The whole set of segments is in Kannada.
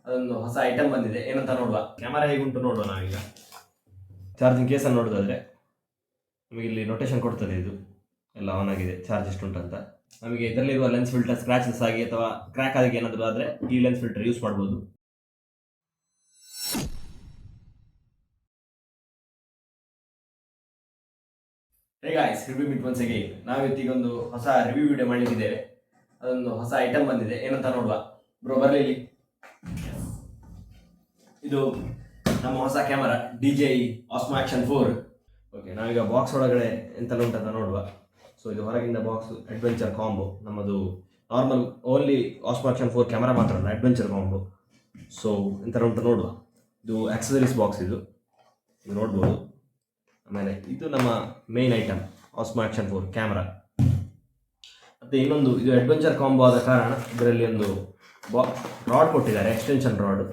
ಅದೊಂದು ಹೊಸ ಐಟಮ್ ಬಂದಿದೆ, ಏನಂತ ನೋಡುವ. ಕ್ಯಾಮರಾ ಹೇಗುಂಟು ನೋಡುವ ನಾವೀಗ. ಚಾರ್ಜಿಂಗ್ ಕೇಸನ್ನು ನೋಡೋದಾದರೆ ನಮಗೆ ಇಲ್ಲಿ ನೊಟೇಷನ್ ಕೊಡ್ತದೆ, ಇದು ಎಲ್ಲ ಆನ್ ಆಗಿದೆ, ಚಾರ್ಜ್ ಎಷ್ಟುಂಟಂತ. ನಮಗೆ ಇದರಲ್ಲಿರುವ ಲೆನ್ಸ್ ಫಿಲ್ಟರ್ ಸ್ಕ್ರಾಚಸ್ ಆಗಿ ಅಥವಾ ಕ್ರ್ಯಾಕ್ ಆಗಿ ಏನಾದರೂ ಆದರೆ ಈ ಲೆನ್ಸ್ ಫಿಲ್ಟರ್ ಯೂಸ್ ಮಾಡ್ಬೋದು. Hey guys, review meet once again. ನಾವಿತ್ತೀಗ ಒಂದು ಹೊಸ ರಿವ್ಯೂ ವಿಡಿಯೋ ಮಾಡಲಿಕ್ಕಿದ್ದೇವೆ. ಅದೊಂದು ಹೊಸ ಐಟಮ್ ಬಂದಿದೆ, ಏನಂತ ನೋಡುವ. ಬ್ರೋ ಬರಲಿ. ಇದು ನಮ್ಮ ಹೊಸ camera DJI Osmo Action 4. Okay, ನಾವೀಗ ಬಾಕ್ಸ್ ಒಳಗಡೆ ಎಂತೆಲ್ಲ ಉಂಟಂತ ನೋಡುವ. ಸೊ ಇದು ಹೊರಗಿಂದ ಬಾಕ್ಸ್ ಅಡ್ವೆಂಚರ್ ಕಾಂಬೋ. ನಮ್ಮದು normal only Osmo Action 4 camera ಮಾತ್ರ ಅಲ್ಲ, ಅಡ್ವೆಂಚರ್ ಕಾಂಬೋ. ಸೊ ಎಂತೆಲ್ಲ ಉಂಟು ನೋಡುವ. ಇದು ಆಕ್ಸಸರೀಸ್ ಬಾಕ್ಸ್, ಇದು ನೋಡ್ಬೋದು. ಆಮೇಲೆ ಇದು ನಮ್ಮ main item Osmo Action 4 camera. ಮತ್ತು ಇನ್ನೊಂದು, ಇದು ಅಡ್ವೆಂಚರ್ ಕಾಂಬೋ ಆದ ಕಾರಣ ಇದರಲ್ಲಿ ಒಂದು ರಾಡ್ ಕೊಟ್ಟಿದ್ದಾರೆ, ಎಕ್ಸ್ಟೆನ್ಷನ್ ರಾಡ್.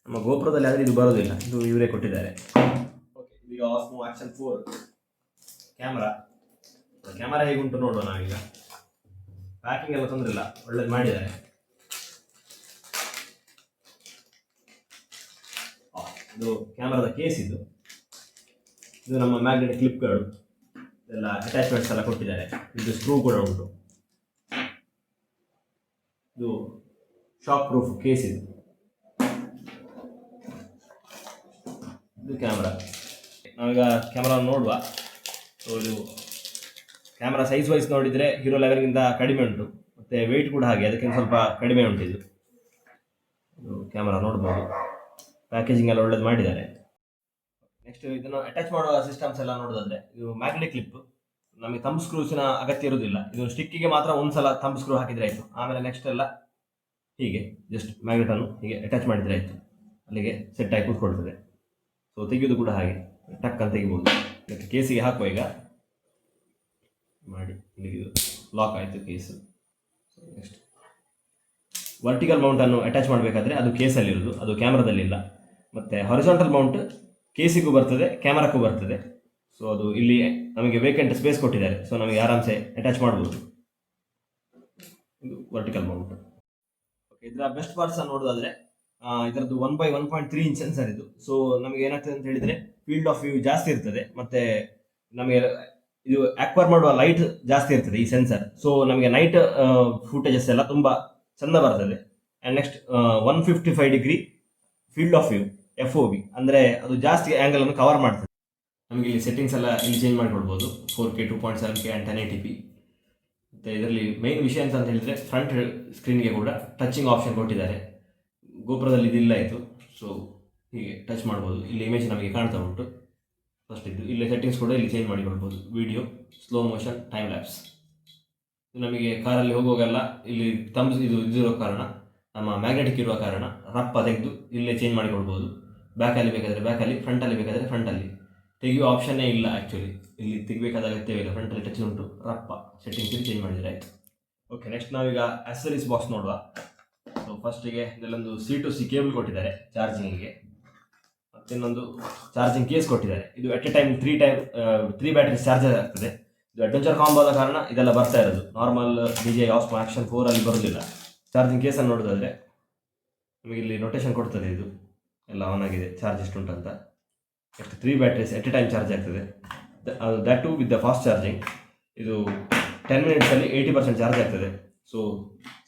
ನಮ್ಮ ಗೋಪುರದಲ್ಲಿ ಆದರೆ ಇದು ಬರೋದಿಲ್ಲ, ಇದು ಇವರೇ ಕೊಟ್ಟಿದ್ದಾರೆ. ಓಕೆ, ಈಗ Osmo Action 4 ಕ್ಯಾಮರಾ ಹೇಗುಂಟು ನೋಡುವ ನಾವೀಗ. ಪ್ಯಾಕಿಂಗ್ ಎಲ್ಲ ತೊಂದರೆ ಇಲ್ಲ, ಒಳ್ಳೇದು ಮಾಡಿದ್ದಾರೆ. ಇದು ಕ್ಯಾಮರಾದ ಕೇಸ್, ಇದು ನಮ್ಮ ಮ್ಯಾಗ್ನೆಟಿಕ್ ಕ್ಲಿಪ್ಗಳು ಎಲ್ಲ ಅಟ್ಯಾಚ್ಮೆಂಟ್ಸ್ ಎಲ್ಲ ಕೊಟ್ಟಿದ್ದಾರೆ. ಇದು ಸ್ಕ್ರೂ ಕೂಡ ಉಂಟು. ಇದು ಶಾಕ್ ಪ್ರೂಫ್ ಕೇಸ್, ಇದು ಕ್ಯಾಮ್ರಾ. ನಾವೀಗ ಕ್ಯಾಮ್ರಾ ನೋಡುವ. ಸೊ ಇದು ಕ್ಯಾಮ್ರಾ ಸೈಜ್ ವೈಸ್ ನೋಡಿದರೆ ಹೀರೋ ಲೆವೆಲ್ಗಿಂತ ಕಡಿಮೆ ಉಂಟು, ಮತ್ತು ವೆಯ್ಟ್ ಕೂಡ ಹಾಗೆ ಅದಕ್ಕಿಂತ ಸ್ವಲ್ಪ ಕಡಿಮೆ ಉಂಟು. ಇದು ಕ್ಯಾಮ್ರಾ ನೋಡ್ಬೋದು, ಪ್ಯಾಕೇಜಿಂಗ್ ಎಲ್ಲ ಒಳ್ಳೇದು ಮಾಡಿದ್ದಾರೆ. ನೆಕ್ಸ್ಟ್ ಇದನ್ನು ಅಟ್ಯಾಚ್ ಮಾಡುವ ಸಿಸ್ಟಮ್ಸ್ ಎಲ್ಲ ನೋಡೋದಾದ್ರೆ, ಇದು ಮ್ಯಾಗ್ನೆಟಿಕ್ ಕ್ಲಿಪ್. ನಮಗೆ ಥಂಬ್ ಸ್ಕ್ರೂಸಿನ ಅಗತ್ಯ ಇರೋದಿಲ್ಲ. ಇದು ಸ್ಟಿಕ್ಕಿಗೆ ಮಾತ್ರ ಒಂದ್ಸಲ ಥಂಬ್ ಸ್ಕ್ರೂ ಹಾಕಿದ್ರೆ ಆಯಿತು. ಆಮೇಲೆ ನೆಕ್ಸ್ಟ್ ಎಲ್ಲ ಹೀಗೆ ಜಸ್ಟ್ ಮ್ಯಾಗ್ನೆಟನ್ನು ಹೀಗೆ ಅಟ್ಯಾಚ್ ಮಾಡಿದರೆ ಆಯಿತು, ಅಲ್ಲಿಗೆ ಸೆಟ್ ಆಗಿ ಕೂತ್ಕೊಳ್ತದೆ. ಸೊ ತೆಗೆಯೋದು ಕೂಡ ಹಾಗೆ ಟಕ್ ಅಂತ ತೆಗಿಬೋದು. ಇದಕ್ಕೆ ಕೇಸಿಗೆ ಹಾಕುವ ಈಗ ಮಾಡಿ. ಇಲ್ಲಿಗೆ ಲಾಕ್ ಆಯಿತು ಕೇಸು. ನೆಕ್ಸ್ಟ್ ವರ್ಟಿಕಲ್ ಮೌಂಟನ್ನು ಅಟ್ಯಾಚ್ ಮಾಡಬೇಕಾದ್ರೆ ಅದು ಕೇಸಲ್ಲಿರೋದು, ಅದು ಕ್ಯಾಮ್ರಾದಲ್ಲಿಲ್ಲ. ಮತ್ತು ಹಾರಿಜಾಂಟಲ್ ಮೌಂಟ್ ಕೇಸಿಗೂ ಬರ್ತದೆ, ಕ್ಯಾಮರಾಕ್ಕೂ ಬರ್ತದೆ. ಸೊ ಅದು ಇಲ್ಲಿ ನಮಗೆ ವೇಕೆಂಟ್ ಸ್ಪೇಸ್ ಕೊಟ್ಟಿದ್ದಾರೆ, ಸೊ ನಮಗೆ ಆರಾಮ್ಸೆ ಅಟ್ಯಾಚ್ ಮಾಡ್ಬೋದು. ಇದು ವರ್ಟಿಕಲ್ ಮೌಂಟ್. ಓಕೆ, ಇದರ ಬೆಸ್ಟ್ ಪಾರ್ಟ್ಸ್ ನೋಡೋದಾದರೆ ಇದರದ್ದು 1/1.3 ಇಂಚ್ ಸೆನ್ಸರ್ ಇದು. ಸೊ ನಮಗೆ ಏನಾಗ್ತದೆ ಅಂತ ಹೇಳಿದರೆ ಫೀಲ್ಡ್ ಆಫ್ ವ್ಯೂ ಜಾಸ್ತಿ ಇರ್ತದೆ, ಮತ್ತು ನಮಗೆ ಇದು ಆಕ್ವರ್ ಮಾಡುವ ಲೈಟ್ ಜಾಸ್ತಿ ಇರ್ತದೆ ಈ ಸೆನ್ಸರ್. ಸೊ ನಮಗೆ ನೈಟ್ ಫುಟೇಜಸ್ ಎಲ್ಲ ತುಂಬ ಚೆಂದ ಬರ್ತದೆ. And next 155 degree field of view FOV, ಅಂದರೆ ಅದು ಜಾಸ್ತಿ ಆ್ಯಂಗಲನ್ನು ಕವರ್ ಮಾಡ್ತದೆ. ನಮಗೆ ಇಲ್ಲಿ ಸೆಟ್ಟಿಂಗ್ಸ್ ಎಲ್ಲ ಇಲ್ಲಿ change ಮಾಡಿಕೊಳ್ಬೋದು, 4K 2.7K and 1080p. ಮತ್ತು ಇದರಲ್ಲಿ ಮೇನ್ ವಿಷಯ ಅಂತ ಹೇಳಿದರೆ ಫ್ರಂಟ್ ಸ್ಕ್ರೀನ್ಗೆ ಕೂಡ ಟಚಿಂಗ್ ಆಪ್ಷನ್ ಕೊಟ್ಟಿದ್ದಾರೆ. ಗೋಪುರದಲ್ಲಿ ಇದಿಲ್ಲ ಇತ್ತು. ಸೊ ಹೀಗೆ ಟಚ್ ಮಾಡ್ಬೋದು, ಇಲ್ಲಿ ಇಮೇಜ್ ನಮಗೆ ಕಾಣ್ತಾ ಉಂಟು. ಫಸ್ಟ್ ಇದ್ದು ಇಲ್ಲಿ ಸೆಟ್ಟಿಂಗ್ಸ್ ಕೂಡ ಇಲ್ಲಿ ಚೇಂಜ್ ಮಾಡಿಕೊಳ್ಬೋದು. Video, slow motion, time lapse. ಇದು ನಮಗೆ ಕಾರಲ್ಲಿ ಹೋಗುವಾಗೆಲ್ಲ ಇಲ್ಲಿ ಇದಿರೋ ಕಾರಣ, ನಮ್ಮ ಮ್ಯಾಗ್ನೆಟಿಕ್ ಇರುವ ಕಾರಣ ರಪ್ಪ ತೆಗೆದು ಇಲ್ಲೇ ಚೇಂಜ್ ಮಾಡಿಕೊಳ್ಬೋದು. ಬ್ಯಾಕಲ್ಲಿ ಬೇಕಾದರೆ ಬ್ಯಾಕಲ್ಲಿ, ಫ್ರಂಟಲ್ಲಿ ಬೇಕಾದರೆ ಫ್ರಂಟಲ್ಲಿ. ತೆಗೆಯುವ ಆಪ್ಷನ್ನೇ ಇಲ್ಲ ಆ್ಯಕ್ಚುಲಿ, ಇಲ್ಲಿ ತೆಗಿಬೇಕಾದ ಅಗತ್ಯವೇ ಇಲ್ಲ. ಫ್ರಂಟಲ್ಲಿ ಟಚ್ ಉಂಟು, ರಪ್ಪ ಸೆಟ್ಟಿಂಗ್ಸ್ ಇಲ್ಲಿ ಚೇಂಜ್ ಮಾಡಿದರೆ ಆಯಿತು. ಓಕೆ, ನೆಕ್ಸ್ಟ್ ನಾವೀಗ ಆಕ್ಸಸರೀಸ್ ಬಾಕ್ಸ್ ನೋಡುವ. ಸೊ ಫಸ್ಟಿಗೆ ಇದರಲ್ಲೊಂದು C2C ಕೇಬಲ್ ಕೊಟ್ಟಿದ್ದಾರೆ ಚಾರ್ಜಿಂಗಿಗೆ, ಮತ್ತು ಇನ್ನೊಂದು ಚಾರ್ಜಿಂಗ್ ಕೇಸ್ ಕೊಟ್ಟಿದ್ದಾರೆ. ಇದು at A time 3 batteries charger ಆಗ್ತದೆ. ಇದು ಅಡ್ವೆಂಚರ್ ಕಾಂಬೋ ಆದ ಕಾರಣ ಇದೆಲ್ಲ ಬರ್ತಾ ಇರೋದು. ನಾರ್ಮಲ್ DJI Osmo Action 4 ಅಲ್ಲಿ ಬರೋದಿಲ್ಲ. ಚಾರ್ಜಿಂಗ್ ಕೇಸನ್ನು ನೋಡೋದಾದರೆ ನಮಗೆ ಇಲ್ಲಿ ನೊಟೇಷನ್ ಕೊಡ್ತದೆ, ಇದು ಎಲ್ಲ ಆನ್ ಆಗಿದೆ, ಚಾರ್ಜ್ ಎಷ್ಟುಂಟಂತ. ಎಷ್ಟು 3 batteries at a time charge ಆಗ್ತದೆ, ಅದು that too with the fast charging. ಇದು 10 ಮಿನಿಟ್ಸಲ್ಲಿ 80% ಚಾರ್ಜ್ ಆಗ್ತದೆ. ಸೊ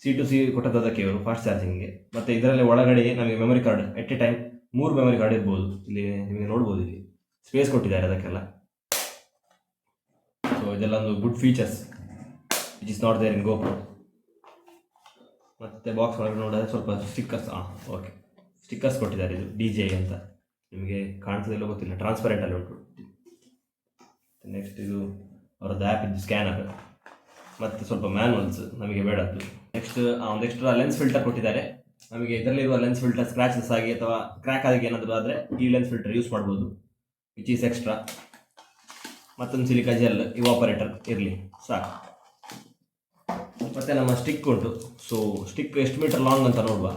C2C ಕೊಟ್ಟದಕ್ಕೆ ಇವರು ಫಾಸ್ಟ್ ಚಾರ್ಜಿಂಗ್ಗೆ. ಮತ್ತು ಇದರಲ್ಲಿ ಒಳಗಡೆ ನಮಗೆ memory card at a time 3 memory card ಇರ್ಬೋದು. ಇಲ್ಲಿ ನಿಮಗೆ ನೋಡ್ಬೋದು, ಇಲ್ಲಿ ಸ್ಪೇಸ್ ಕೊಟ್ಟಿದ್ದಾರೆ ಅದಕ್ಕೆಲ್ಲ. ಸೊ ಇದೆಲ್ಲ ಒಂದು good features which is not there in GoPro. ಮತ್ತು ಬಾಕ್ಸ್ ಒಳಗೆ ನೋಡಿದ್ರೆ ಸ್ವಲ್ಪ ಸ್ಟಿಕ್ಕರ್ಸ್, ಓಕೆ, ಸ್ಟಿಕ್ಕರ್ಸ್ ಕೊಟ್ಟಿದ್ದಾರೆ. ಇದು DJI ಅಂತ, ನಿಮಗೆ ಕಾಣ್ತದೆಲ್ಲ ಗೊತ್ತಿಲ್ಲ, ಟ್ರಾನ್ಸ್ಪರೆಂಟಲ್ಲಿ ಉಂಟು. ನೆಕ್ಸ್ಟ್ ಇದು ಅವರದ್ದು ಆ್ಯಪ್, ಇದು ಸ್ಕ್ಯಾನರ್, ಮತ್ತು ಸ್ವಲ್ಪ ಮ್ಯಾನ್ಯಲ್ಸ್ ನಮಗೆ ಬೇಡದ್ದು. ನೆಕ್ಸ್ಟ್ ಒಂದು ಎಕ್ಸ್ಟ್ರಾ ಲೆನ್ಸ್ ಫಿಲ್ಟರ್ ಕೊಟ್ಟಿದ್ದಾರೆ. ನಮಗೆ ಇದರಲ್ಲಿರುವ ಲೆನ್ಸ್ ಫಿಲ್ಟರ್ ಸ್ಕ್ರಾಚಸ್ ಆಗಿ ಅಥವಾ ಕ್ರ್ಯಾಕ್ ಆಗಿ ಏನಾದರೂ ಆದರೆ ಈ ಲೆನ್ಸ್ ಫಿಲ್ಟರ್ ಯೂಸ್ ಮಾಡ್ಬೋದು, ವಿಚ್ ಈಸ್ ಎಕ್ಸ್ಟ್ರಾ. ಮತ್ತೊಂದು ಸಿಲಿಕಾ ಜೆಲ್ ಇವಾಪರೇಟರ್ ಇರಲಿ ಸಾಕು. ಮತ್ತು ನಮ್ಮ ಸ್ಟಿಕ್ ಉಂಟು. ಸೊ ಸ್ಟಿಕ್ ಎಷ್ಟು ಮೀಟರ್ ಲಾಂಗ್ ಅಂತ ನೋಡುವ.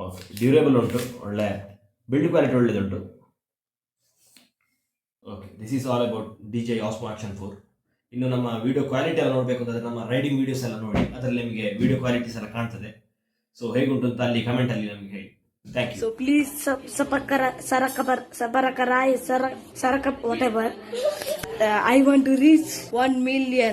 ಓಕೆ, ಡ್ಯೂರೇಬಲ್ ಉಂಟು, ಒಳ್ಳೆ ಬಿಲ್ಡ್ ಕ್ವಾಲಿಟಿ ಒಳ್ಳೆದುಂಟು. Okay, this is all about DJI Osmo Action 4. ಇನ್ನು ನಮ್ಮ ವಿಡಿಯೋ ಕ್ವಾಲಿಟಿ ಎಲ್ಲ ನೋಡಬೇಕು ಅಂತಂದರೆ ನಮ್ಮ ರೈಡಿಂಗ್ ವೀಡಿಯೋಸ್ ಎಲ್ಲ ನೋಡಿ, ಅದರಲ್ಲಿ ನಿಮಗೆ ವಿಡಿಯೋ ಕ್ವಾಲಿಟೀಸ್ ಎಲ್ಲ ಕಾಣ್ತದೆ. ಸೊ ಹೇಗುಂಟು ಅಂತ ಅಲ್ಲಿ ಕಮೆಂಟಲ್ಲಿ ನಮಗೆ ಹೇಳಿ. Thank you. So please subscribe, whatever. I want to reach 1 million.